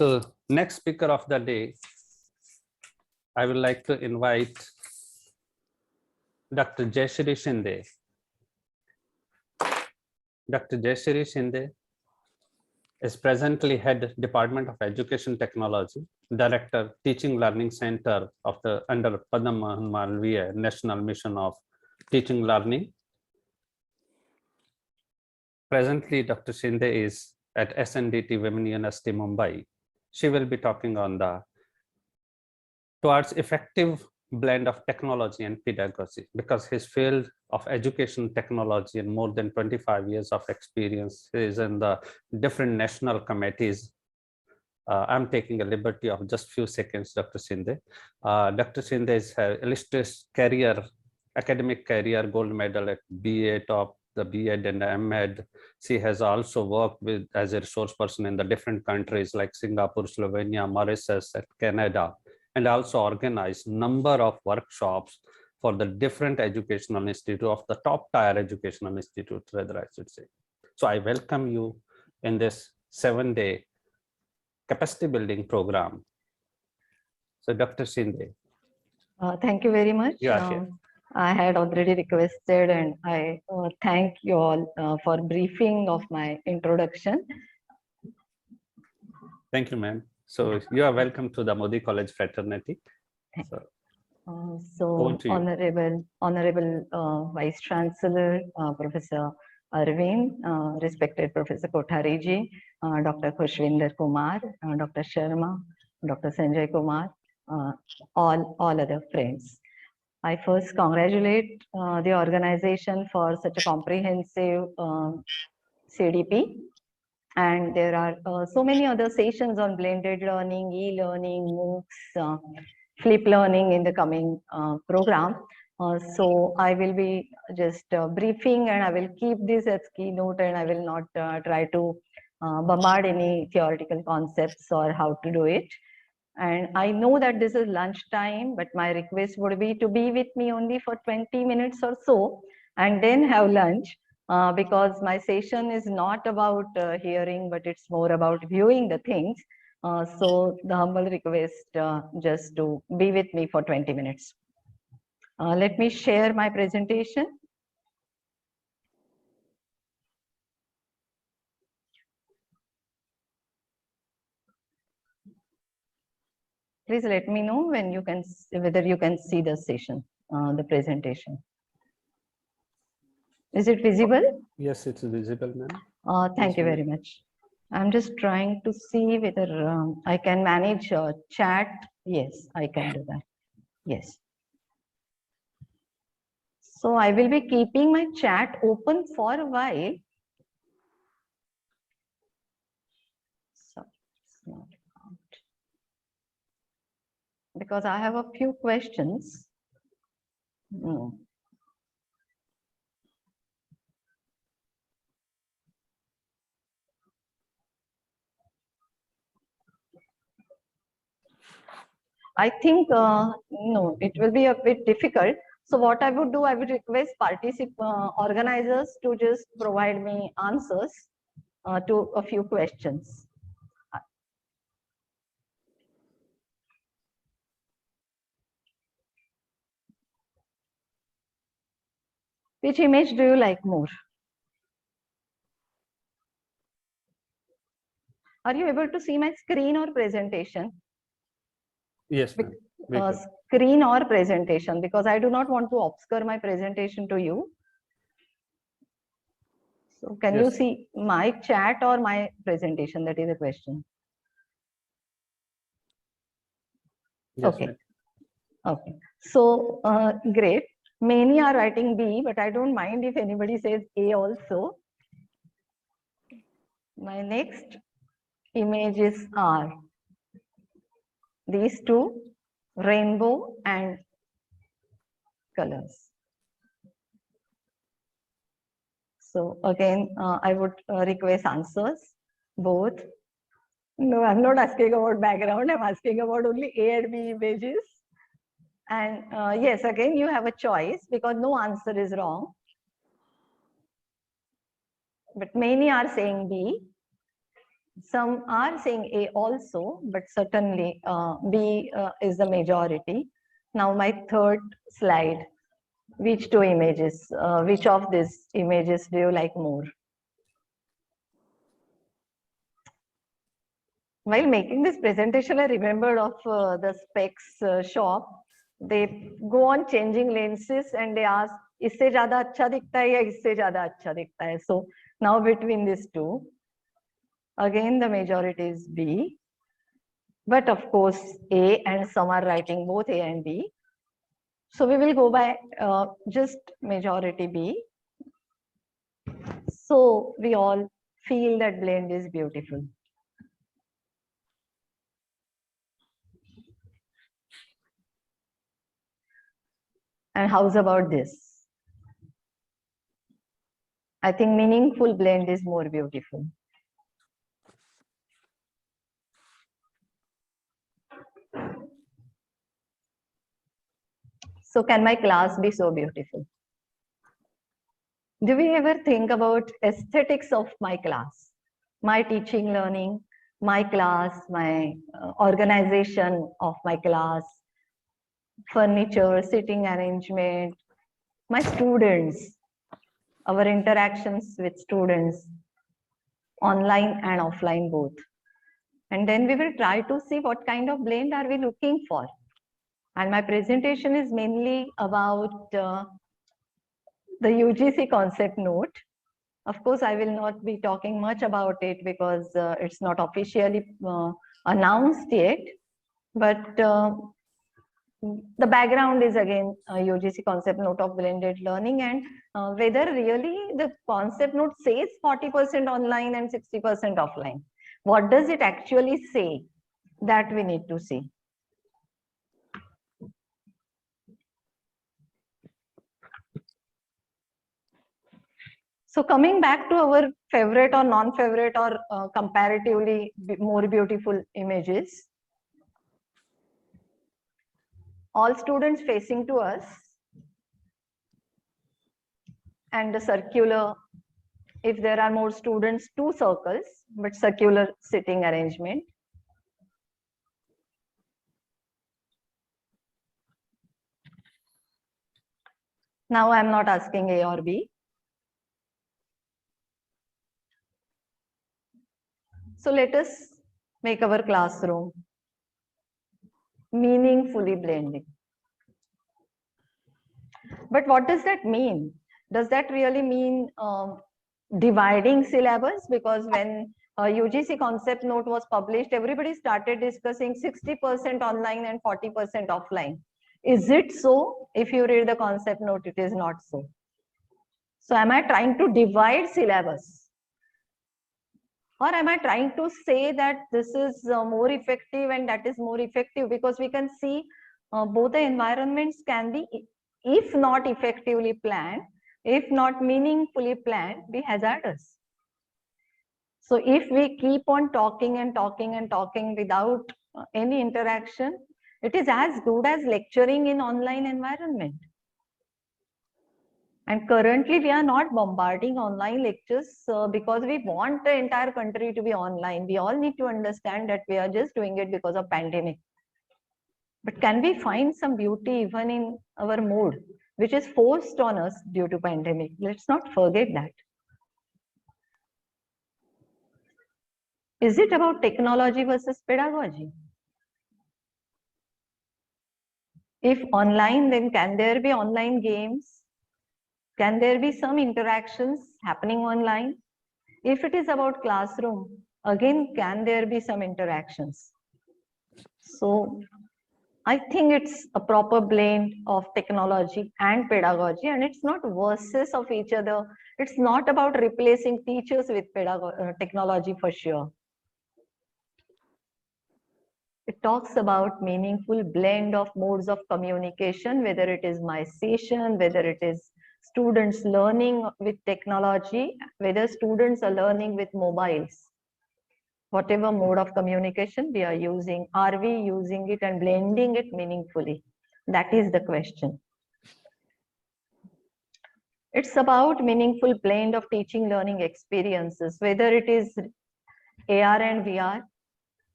So next speaker of the day, I would like to invite Dr. Jayashree Shinde. Dr. Jayashree Shinde is presently head Department of Education Technology, Director, Teaching Learning Center of the under Padma Malviya National Mission of Teaching Learning. Presently, Dr. Shinde is at SNDT Women University, Mumbai. She will be talking on the towards effective blend of technology and pedagogy, because his field of education technology and more than 25 years of experience is in the different national committees. I'm taking a liberty of just few seconds, Dr. Shinde. Dr. Shinde is her illustrious career, academic career, gold medal at BA top, the B.Ed and the M.Ed. She has also worked with as a resource person in the different countries like Singapore, Slovenia, Mauritius, and Canada, and also organized number of workshops for the different educational institute of the top tier educational institute, rather I should say. So I welcome you in this 7-day capacity building program. So Dr. Shinde. Thank you very much. Yeah, I had already requested, and I thank you all for briefing of my introduction. Thank you, ma'am. So you are welcome to the Modi College fraternity. So honorable Vice Chancellor, Professor Arvind, respected Professor Kothari ji, Dr. Khushvinder Kumar, Dr. Sharma, Dr. Sanjay Kumar, all other friends. I first congratulate the organization for such a comprehensive CDP. And there are so many other sessions on blended learning, e-learning, MOOCs, flip learning in the coming program. So I will be just briefing, and I will keep this as keynote, and I will not try to bombard any theoretical concepts or how to do it. And I know that this is lunch time, but my request would be to be with me only for 20 minutes or so, and then have lunch. Because my session is not about hearing, but it's more about viewing the things. So the humble request just to be with me for 20 minutes. Let me share my presentation. Please let me know when you can, whether you can see the session, the presentation. Is it visible? Yes, it's visible, ma'am. Thank you very much. I'm just trying to see whether I can manage chat. Yes, I can do that. Yes. So I will be keeping my chat open for a while. So it's not out. Because I have a few questions. I think, no, it will be a bit difficult. So what I would do, I would request organizers to just provide me answers to a few questions. Which image do you like more? Are you able to see my screen or presentation? Yes, ma'am. Screen or presentation, because I do not want to obscure my presentation to you. So can you see my chat or my presentation? That is the question. Yes, okay. Okay. So great. Many are writing B, but I don't mind if anybody says A also. My next images are these two, rainbow and colors. So again, I would request answers, both. No, I'm not asking about background. I'm asking about only A and B images. And yes, again, you have a choice because no answer is wrong. But many are saying B. Some are saying A also, but certainly B is the majority. Now my third slide. Which two images, which of these images do you like more? While making this presentation, I remembered of the specs shop. They go on changing lenses and they ask, इससे ज़्यादा अच्छा दिखता है या इससे ज़्यादा अच्छा दिखता है? So now between these two, again the majority is B. But of course, A and some are writing both A and B. So we will go by just majority B. So we all feel that blend is beautiful. And how's about this? I think meaningful blend is more beautiful. So can my class be so beautiful? Do we ever think about aesthetics of my class, my teaching, learning, my class, my organization of my class, furniture, sitting arrangement, my students, our interactions with students, online and offline both. And then we will try to see what kind of blend are we looking for. And my presentation is mainly about the UGC concept note. Of course, I will not be talking much about it because it's not officially announced yet. But the background is again UGC concept note of blended learning, and whether really the concept note says 40% online and 60% offline. What does it actually say? That we need to see. So coming back to our favorite or non-favorite or comparatively more beautiful images. All students facing to us and the circular, if there are more students, two circles, but circular sitting arrangement. Now I'm not asking A or B. So let us make our classroom meaningfully blending. But what does that mean? Does that really mean dividing syllabus? Because when UGC concept note was published, everybody started discussing 60% online and 40% offline. Is it so? If you read the concept note, it is not so. So am I trying to divide syllabus? Or am I trying to say that this is more effective and that is more effective? Because we can see both the environments can be, if not effectively planned, if not meaningfully planned, be hazardous. So if we keep on talking and talking and talking without any interaction, it is as good as lecturing in online environment. And currently we are not bombarding online lectures because we want the entire country to be online. We all need to understand that we are just doing it because of pandemic. But can we find some beauty even in our mood, which is forced on us due to pandemic? Let's not forget that. Is it about technology versus pedagogy? If online, then can there be online games? Can there be some interactions happening online? If it is about classroom, again, can there be some interactions? So I think it's a proper blend of technology and pedagogy, and it's not versus of each other. It's not about replacing teachers with technology for sure. It talks about meaningful blend of modes of communication, whether it is my session, whether it is students learning with technology, whether students are learning with mobiles. Whatever mode of communication we are using, are we using it and blending it meaningfully? That is the question. It's about meaningful blend of teaching learning experiences, whether it is AR and VR,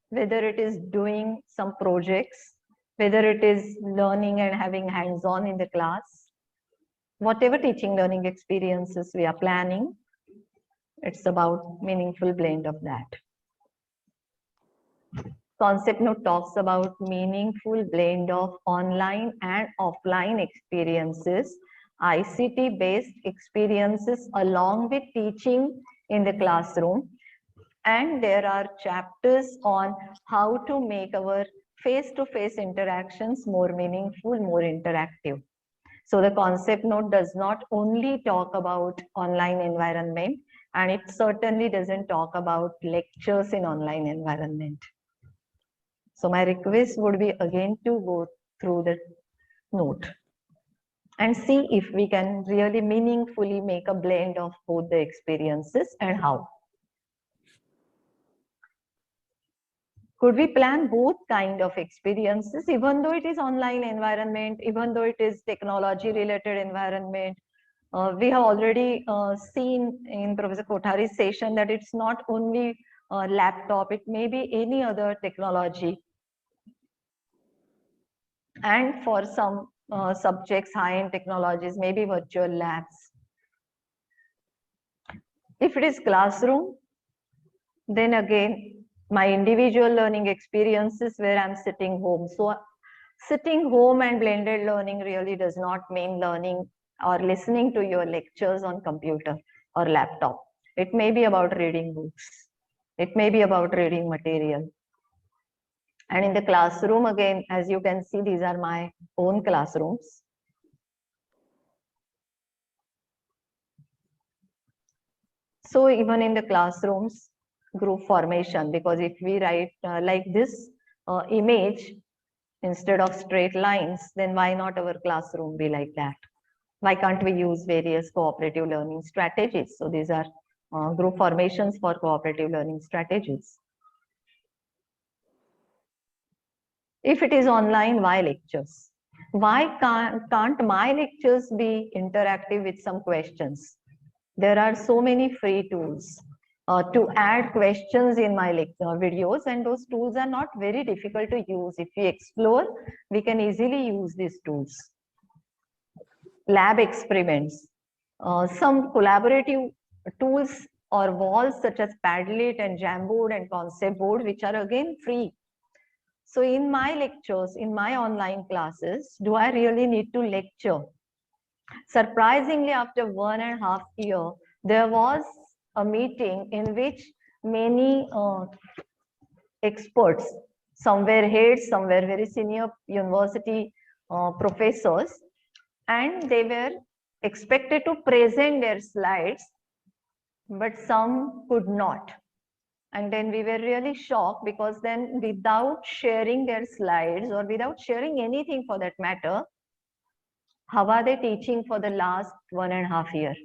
whether it is doing some projects, whether it is learning and having hands-on in the class, whatever teaching learning experiences we are planning, it's about meaningful blend of that. Concept note talks about meaningful blend of online and offline experiences, ICT based experiences along with teaching in the classroom. And there are chapters on how to make our face-to-face interactions more meaningful, more interactive. So the concept note does not only talk about online environment, and it certainly doesn't talk about lectures in online environment. So my request would be again to go through the note and see if we can really meaningfully make a blend of both the experiences and how. Could we plan both kind of experiences, even though it is online environment, even though it is technology related environment? We have already seen in Professor Kothari's session that it's not only a laptop, it may be any other technology. And for some subjects, high-end technologies, maybe virtual labs. If it is classroom, then again, my individual learning experiences where I'm sitting home. So sitting home and blended learning really does not mean learning or listening to your lectures on computer or laptop. It may be about reading books. It may be about reading material. And in the classroom, again, as you can see, these are my own classrooms. So even in the classrooms, group formation, because if we write like this image instead of straight lines, then why not our classroom be like that? Why can't we use various cooperative learning strategies? So these are group formations for cooperative learning strategies. If it is online, why lectures? Why can't my lectures be interactive with some questions? There are so many free tools to add questions in my lecture videos, and those tools are not very difficult to use. If we explore, we can easily use these tools. Lab experiments, some collaborative tools or walls such as Padlet and Jamboard and Concept Board, which are again free. So in my lectures, in my online classes, do I really need to lecture? Surprisingly, after 1.5 years, there was a meeting in which many experts, some were heads, some were very senior university professors, and they were expected to present their slides, but some could not. And then we were really shocked, because then without sharing their slides or without sharing anything for that matter, how are they teaching for the last 1.5 years?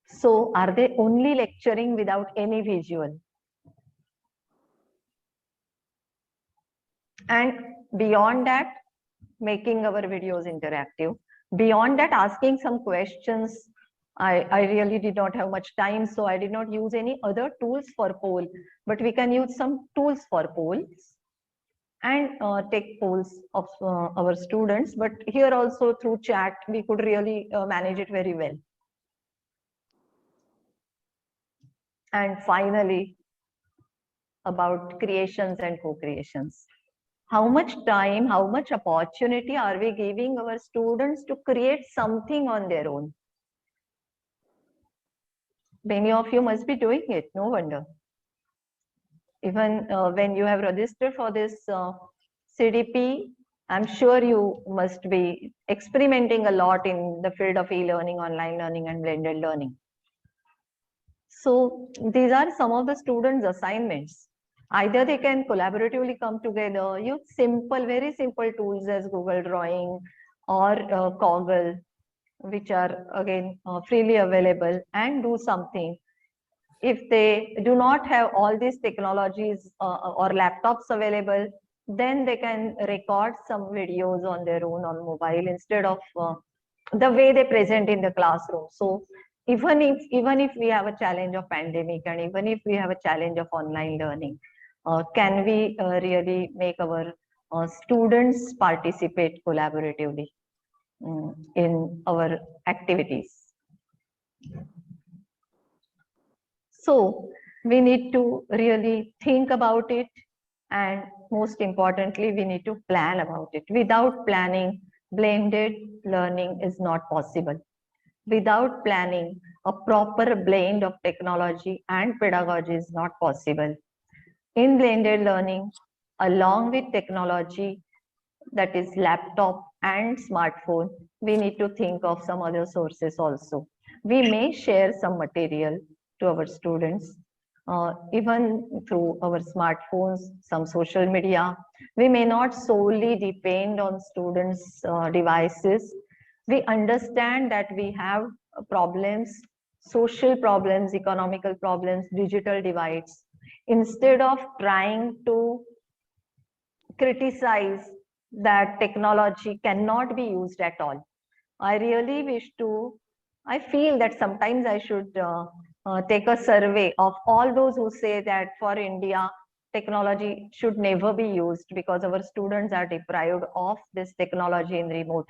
So are they only lecturing without any visual? And beyond that, making our videos interactive. Beyond that, asking some questions. I really did not have much time, so I did not use any other tools for poll, but we can use some tools for polls and take polls of our students. But here also through chat, we could really manage it very well. And finally, about creations and co-creations. How much time, how much opportunity are we giving our students to create something on their own? Many of you must be doing it, no wonder. Even when you have registered for this CDP, I'm sure you must be experimenting a lot in the field of e-learning, online learning, and blended learning. So these are some of the students' assignments. Either they can collaboratively come together, use simple, very simple tools as Google Drawing or Coggle, which are again freely available, and do something. If they do not have all these technologies or laptops available, then they can record some videos on their own on mobile instead of the way they present in the classroom. So even if we have a challenge of pandemic, and even if we have a challenge of online learning, can we really make our students participate collaboratively in our activities? So we need to really think about it, and most importantly, we need to plan about it. Without planning, blended learning is not possible. Without planning, a proper blend of technology and pedagogy is not possible. In blended learning, along with technology, that is laptop and smartphone, we need to think of some other sources also. We may share some material to our students, even through our smartphones, some social media. We may not solely depend on students' devices. We understand that we have problems, social problems, economical problems, digital divides. Instead of trying to criticize that technology cannot be used at all, I really wish to, I feel that sometimes I should take a survey of all those who say that for India, technology should never be used because our students are deprived of this technology in remote.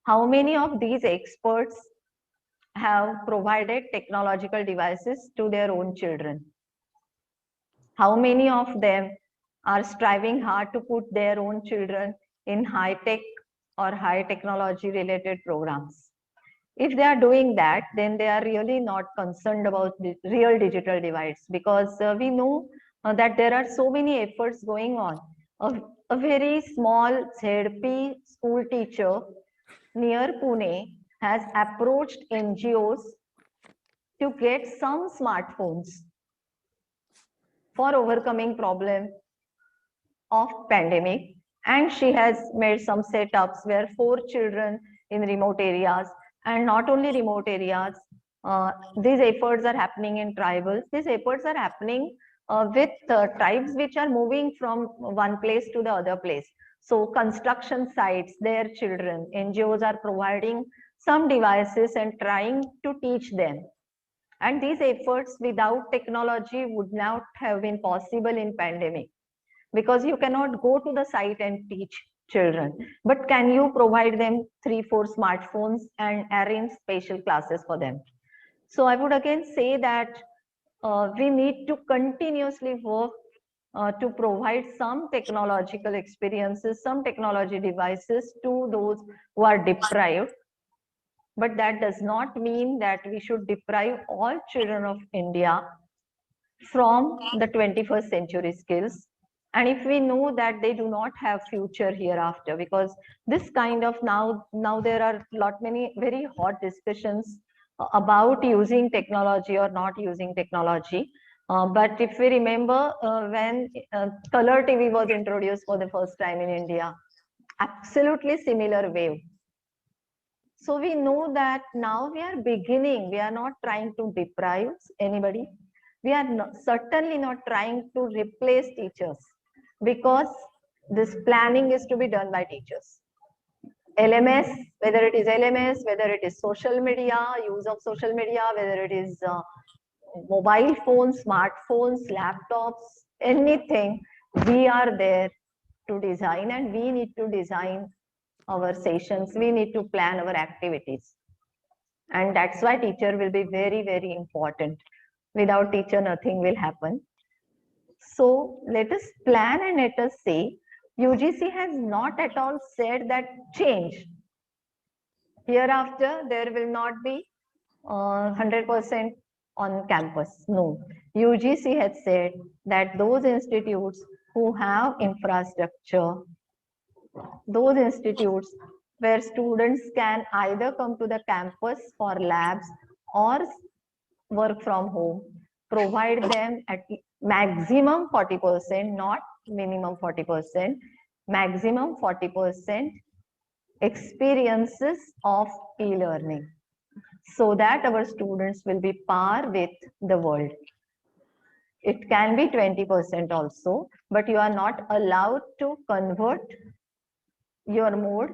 How many of these experts have provided technological devices to their own children? How many of them are striving hard to put their own children in high tech or high technology related programs? If they are doing that, then they are really not concerned about the real digital divides, because we know that there are so many efforts going on. A very small ZP school teacher near Pune has approached NGOs to get some smartphones for overcoming problem of pandemic, and she has made some setups where 4 children in remote areas, and not only remote areas, these efforts are happening in tribals. These efforts are happening with tribes which are moving from one place to the other place. So construction sites, their children, NGOs are providing some devices and trying to teach them. And these efforts without technology would not have been possible in pandemic, because you cannot go to the site and teach children. But can you provide them 3-4 smartphones and arrange special classes for them? So I would again say that we need to continuously work to provide some technological experiences, some technology devices to those who are deprived. But that does not mean that we should deprive all children of India from the 21st century skills. And if we know that they do not have future hereafter, because this kind of now there are many very hot discussions about using technology or not using technology. But if we remember when color TV was introduced for the first time in India, absolutely similar wave. So we know that now we are beginning, we are not trying to deprive anybody. We are certainly not trying to replace teachers, because this planning is to be done by teachers. LMS, whether it is LMS, whether it is social media, use of social media, whether it is mobile phones, smartphones, laptops, anything, we are there to design, and we need to design our sessions, we need to plan our activities. And that's why teacher will be very, very important. Without teacher, nothing will happen. So let us plan and let us say, UGC has not at all said that change. Hereafter, there will not be 100% on campus. No, UGC has said that those institutes who have infrastructure, those institutes where students can either come to the campus for labs or work from home, provide them at maximum 40%, not minimum 40%, maximum 40% experiences of e-learning, so that our students will be par with the world. It can be 20% also, but you are not allowed to convert your mode,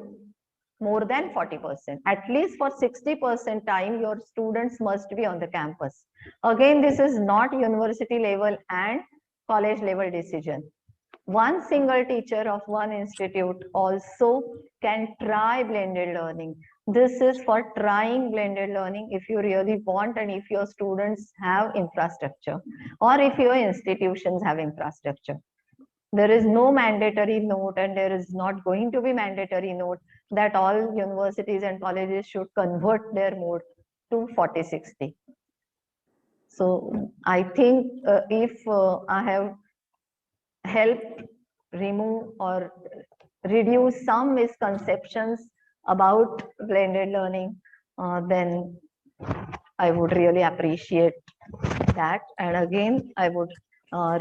more than 40%. At least for 60% time, your students must be on the campus. Again, this is not university level and college level decision. One single teacher of one institute also can try blended learning. This is for trying blended learning if you really want and if your students have infrastructure or if your institutions have infrastructure. There is no mandatory note and there is not going to be mandatory note that all universities and colleges should convert their mode to 40/60. So I think if I have helped remove or reduce some misconceptions about blended learning, then I would really appreciate that. And again, I would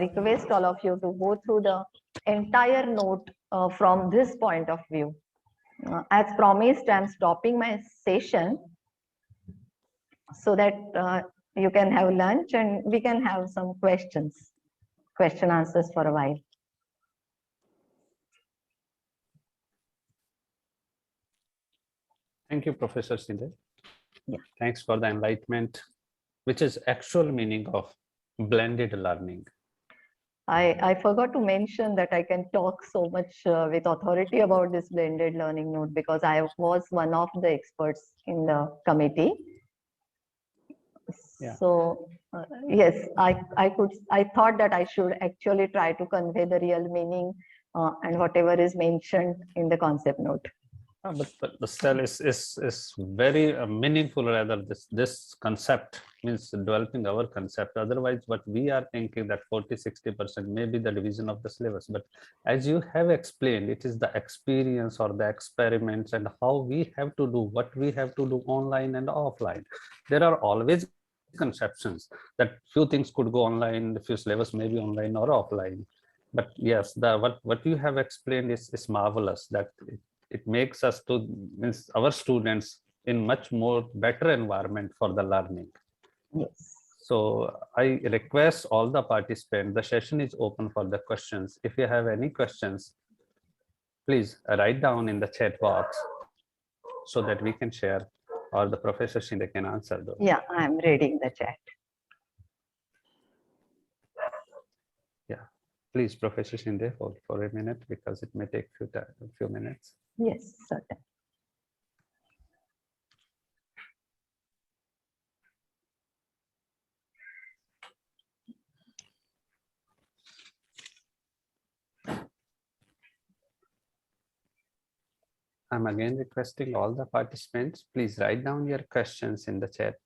request all of you to go through the entire note from this point of view. As promised, I'm stopping my session so that you can have lunch and we can have some question answers for a while. Thank you, Professor Shinde. Yeah. Thanks for the enlightenment, which is actual meaning of blended learning. I forgot to mention that I can talk so much with authority about this blended learning note because I was one of the experts in the committee. Yeah. So yes, I thought that I should actually try to convey the real meaning and whatever is mentioned in the concept note. But the still is very meaningful. Rather, this concept means developing our concept. Otherwise, what we are thinking that 40-60% may be the division of the syllabus. But as you have explained, it is the experience or the experiments and how we have to do what we have to do online and offline. There are always conceptions that few things could go online, few syllabus may be online or offline. But yes, what you have explained is marvelous. That it makes us to means our students in much more better environment for the learning. Yes. So I request all the participants, the session is open for the questions. If you have any questions, please write down in the chat box so that we can share or the Professor Shinde can answer those. Yeah, I'm reading the chat. Yeah, please, Professor Shinde, hold for a minute because it may take a few minutes. Yes, certain. I'm again requesting all the participants, please write down your questions in the chat.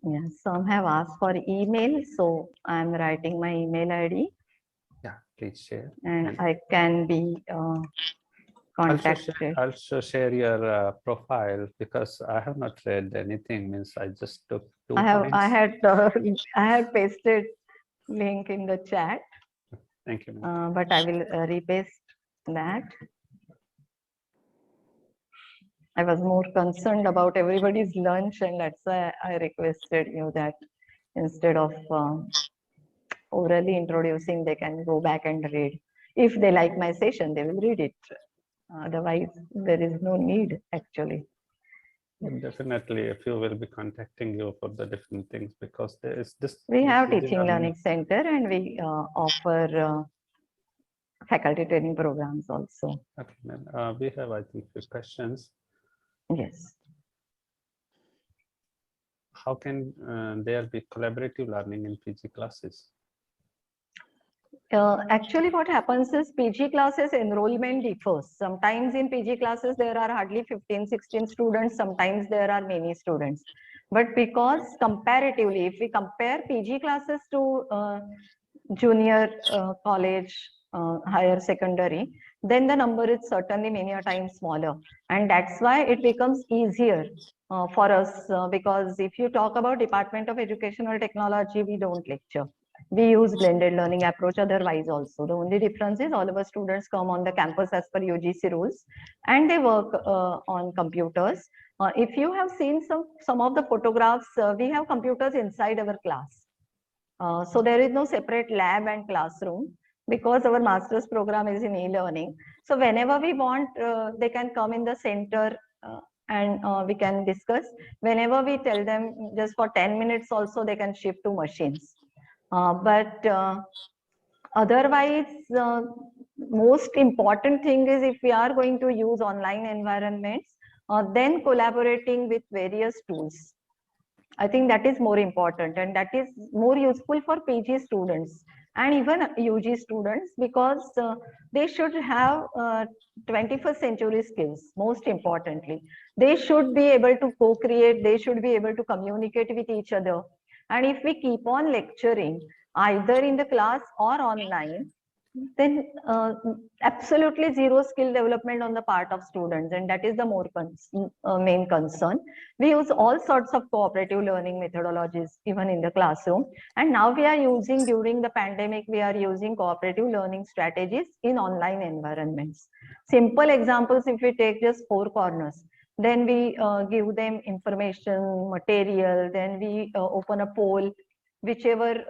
Yeah, some have asked for email, so I'm writing my email ID. Yeah, please share. And I can be contacted. Also share your profile because I have not read anything. Means I just took 2 points. I had pasted link in the chat. Thank you. But I will repaste that. I was more concerned about everybody's lunch, and that's why I requested you that instead of orally introducing, they can go back and read. If they like my session, they will read it. Otherwise, there is no need actually. Definitely, a few will be contacting you for the different things because there is this. We have teaching learning center and we offer faculty training programs also. Okay, we have, I think, few questions. Yes. How can there be collaborative learning in PG classes? Actually, what happens is PG classes enrollment differs. Sometimes in PG classes, there are hardly 15-16 students. Sometimes there are many students. But because comparatively, if we compare PG classes to junior college, higher secondary, then the number is certainly many a times smaller. And that's why it becomes easier for us because if you talk about Department of Educational Technology, we don't lecture. We use blended learning approach otherwise also. The only difference is all of our students come on the campus as per UGC rules and they work on computers. If you have seen some of the photographs, we have computers inside our class. So there is no separate lab and classroom. because our master's program is in e-learning. So whenever we want, they can come in the center and we can discuss. Whenever we tell them just for 10 minutes also, they can shift to machines. But otherwise, most important thing is if we are going to use online environments, then collaborating with various tools. I think that is more important, and that is more useful for PG students and even UG students, because they should have 21st century skills. Most importantly, they should be able to co-create, they should be able to communicate with each other. And if we keep on lecturing either in the class or online, then absolutely zero skill development on the part of students, and that is the main concern. We use all sorts of cooperative learning methodologies even in the classroom, and now we are using, during the pandemic, we are using cooperative learning strategies in online environments. Simple examples, if we take just 4 corners, then we give them information material, then we open a poll, whichever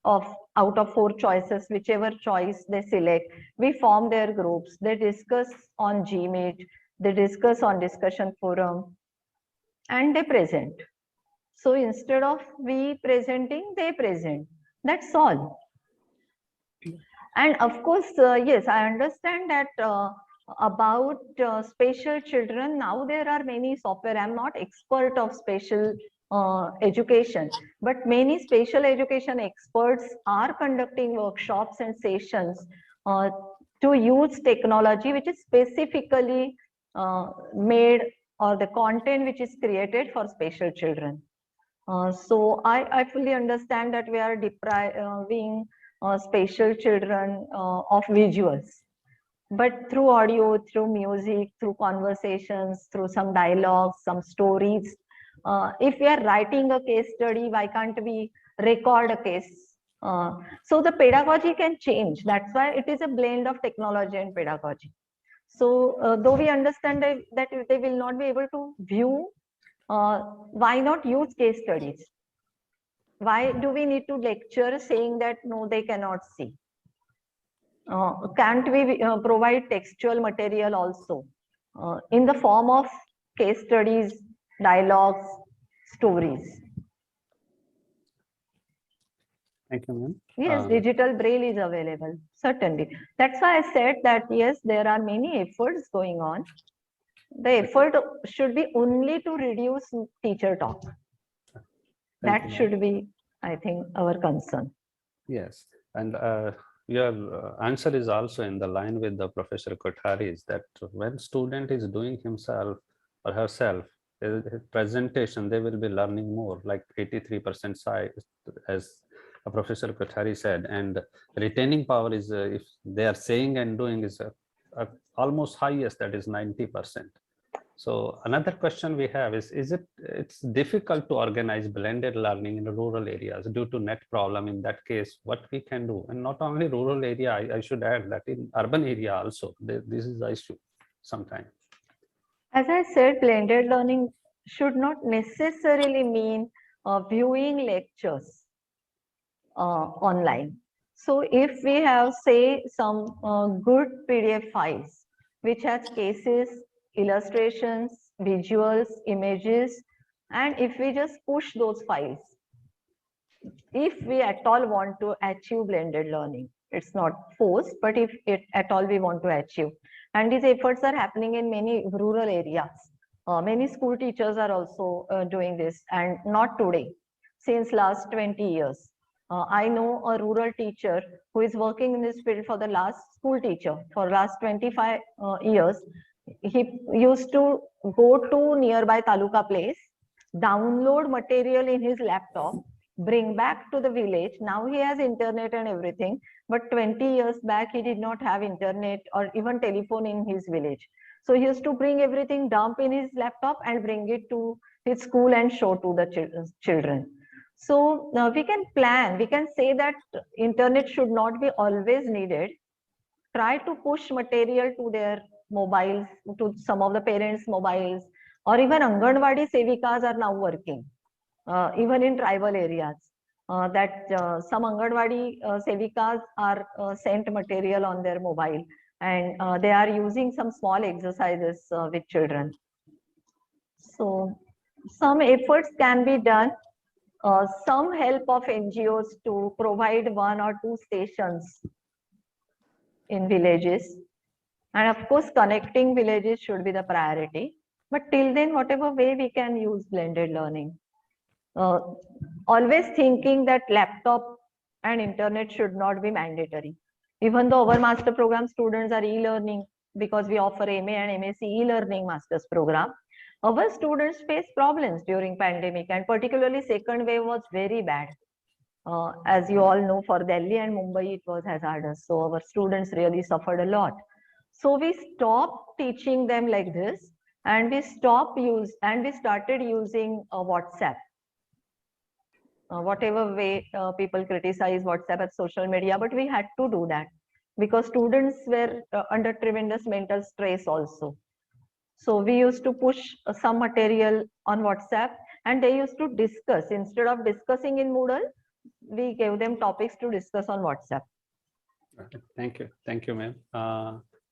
out of 4 choices, whichever choice they select, we form their groups, they discuss on Gmeet, they discuss on discussion forum, and they present. So instead of we presenting, they present. That's all. And of course, yes, I understand that about special children, now there are many software. I'm not expert of special education, but many special education experts are conducting workshops and sessions to use technology which is specifically made, or the content which is created for special children. So I fully understand that we are depriving special children of visuals, but through audio, through music, through conversations, through some dialogues, some stories. If we are writing a case study, why can't we record a case? So the pedagogy can change. That's why it is a blend of technology and pedagogy. So though we understand that they will not be able to view, why not use case studies? Why do we need to lecture saying that no, they cannot see? Can't we provide textual material also in the form of case studies, dialogues, stories? Thank you, ma'am. Yes, digital braille is available, certainly. That's why I said that yes, there are many efforts going on. The effort should be only to reduce teacher talk. That should be, I think, our concern. Yes, and your answer is also in the line with the Professor Kothari's, that when student is doing himself or herself presentation, they will be learning more, like 83% size, as Professor Kothari said, and retaining power is, if they are saying and doing, is almost highest, that is 90%. So another question we have is it's difficult to organize blended learning in rural areas due to net problem? In that case, what we can do? And not only rural area, I should add that in urban area also, this is the issue sometimes. As I said, blended learning should not necessarily mean viewing lectures online. So if we have, say, some good PDF files, which has cases, illustrations, visuals, images, and if we just push those files, if we at all want to achieve blended learning, it's not forced, but if at all we want to achieve, and these efforts are happening in many rural areas. Many school teachers are also doing this, and not today, since last 20 years. I know a rural teacher who is working in this field for the last school teacher for last 25 years. He used to go to nearby taluka place, download material in his laptop, bring back to the village. Now he has internet and everything, but 20 years back he did not have internet or even telephone in his village. So he used to bring everything, dump in his laptop and bring it to his school and show to the children. So we can plan, we can say that internet should not be always needed. Try to push material to their mobiles, to some of the parents' mobiles, or even Anganwadi Sevikas are now working, even in tribal areas. that some Anganwadi Sevikas are sent material on their mobile, and they are using some small exercises with children. So some efforts can be done. Some help of NGOs to provide 1 or 2 stations in villages. And of course, connecting villages should be the priority. But till then, whatever way we can use blended learning. Always thinking that laptop and internet should not be mandatory. Even though our master program students are e-learning, because we offer MA and MSc e-learning masters program, our students face problems during pandemic, and particularly second wave was very bad. As you all know, for Delhi and Mumbai, it was hazardous. So our students really suffered a lot. So we stopped teaching them like this, and we started using WhatsApp. Whatever way people criticize WhatsApp as social media, but we had to do that because students were under tremendous mental stress also. So we used to push some material on WhatsApp, and they used to discuss. Instead of discussing in Moodle, we gave them topics to discuss on WhatsApp. Thank you, ma'am.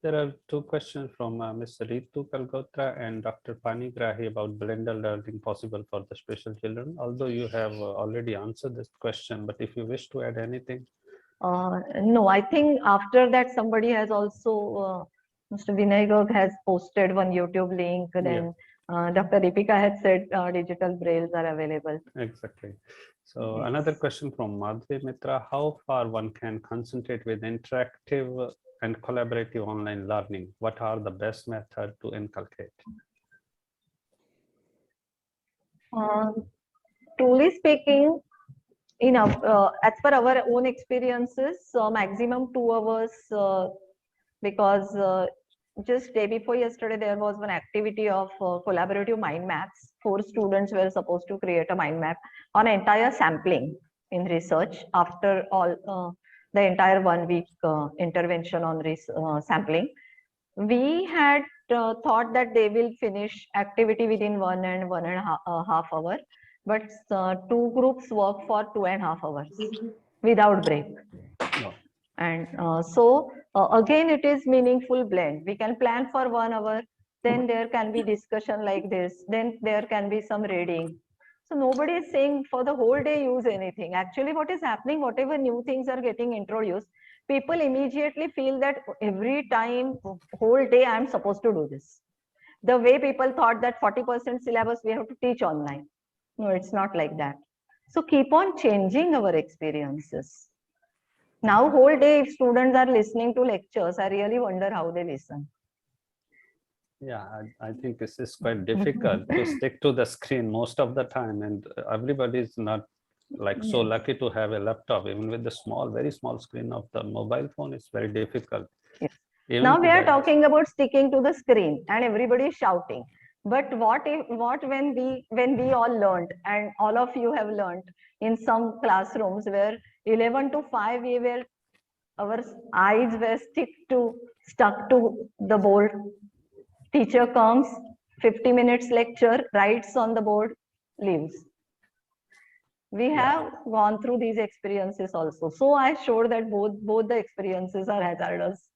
There are 2 questions from Ms. Ritu Kalgotra and Dr. Pani Grahi about blended learning possible for the special children. Although you have already answered this question, but if you wish to add anything. No, I think after that somebody has also, Mr. Vinay Garg has posted one YouTube link. Then Dr. Deepika had said digital brailles are available. Exactly. So another question from Madhvi Mitra: how far one can concentrate with interactive and collaborative online learning? What are the best methods to inculcate? Truly speaking, as per our own experiences, maximum 2 hours, because just day before yesterday, there was one activity of collaborative mind maps. 4 students were supposed to create a mind map on entire sampling in research after all the entire 1 week intervention on sampling. We had thought that they will finish activity within 1 and 1.5 hour, but 2 groups work for 2.5 hours without break. No. And so again, it is meaningful blend. We can plan for 1 hour, then there can be discussion like this, then there can be some reading. So nobody is saying for the whole day use anything. Actually, what is happening, whatever new things are getting introduced, people immediately feel that every time, whole day, I am supposed to do this. The way people thought that 40% syllabus we have to teach online. No, it's not like that. So keep on changing our experiences. Now, whole day, if students are listening to lectures, I really wonder how they listen. Yeah, I think this is quite difficult to stick to the screen most of the time, and everybody is not like so lucky to have a laptop. Even with the very small screen of the mobile phone, it's very difficult. Yes. Now we are talking about sticking to the screen, and everybody is shouting. But what when we all learned, and all of you have learned in some classrooms where 11 to 5 our eyes were stuck to the board. Teacher comes, 50 minutes lecture, writes on the board, leaves. We have gone through these experiences also. So I showed that both the experiences are hazardous.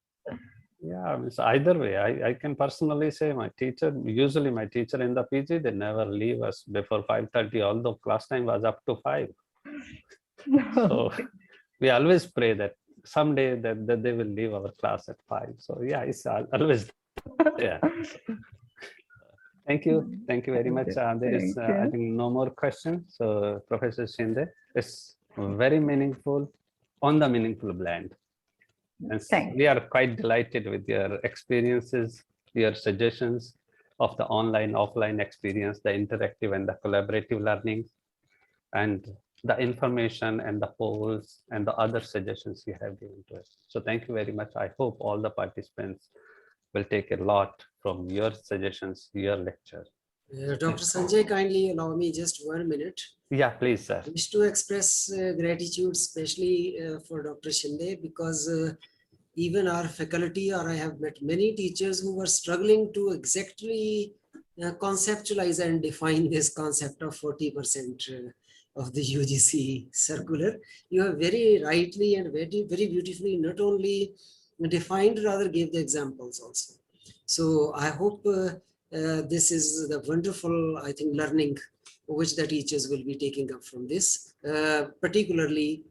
Yeah, it's either way. I can personally say usually my teacher in the PG, they never leave us before 5:30, although class time was up to 5. So we always pray that someday that they will leave our class at 5. So yeah, it's always yeah. Thank you very much. There is I think no more questions. So Professor Shinde, it's very meaningful on the meaningful blend. And we are quite delighted with your experiences, your suggestions of the online offline experience, the interactive and the collaborative learning, and the information and the polls and the other suggestions you have given to us. So thank you very much. I hope all the participants will take a lot from your suggestions, your lecture. Dr. Sanjay, kindly allow me just 1 minute. Yeah, please, sir. I wish to express gratitude, especially for Dr. Shinde, because even our faculty, or I have met many teachers who were struggling to exactly conceptualize and define this concept of 40%. of the UGC circular. You have very rightly and very beautifully not only defined, rather gave the examples also. So I hope this is the wonderful, I think, learning which the teachers will be taking up from this, particularly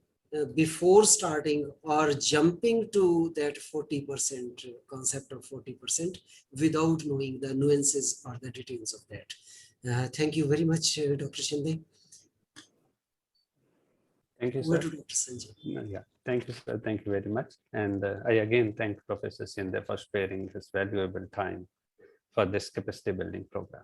before starting or jumping to that 40% concept of 40% without knowing the nuances or the details of that. Thank you very much, Dr. Shinde. Thank you, Over sir. to Dr. Sanjay. Yeah, thank you, sir. Thank you very much. And I again thank Professor Shinde for sparing his valuable time for this capacity building program.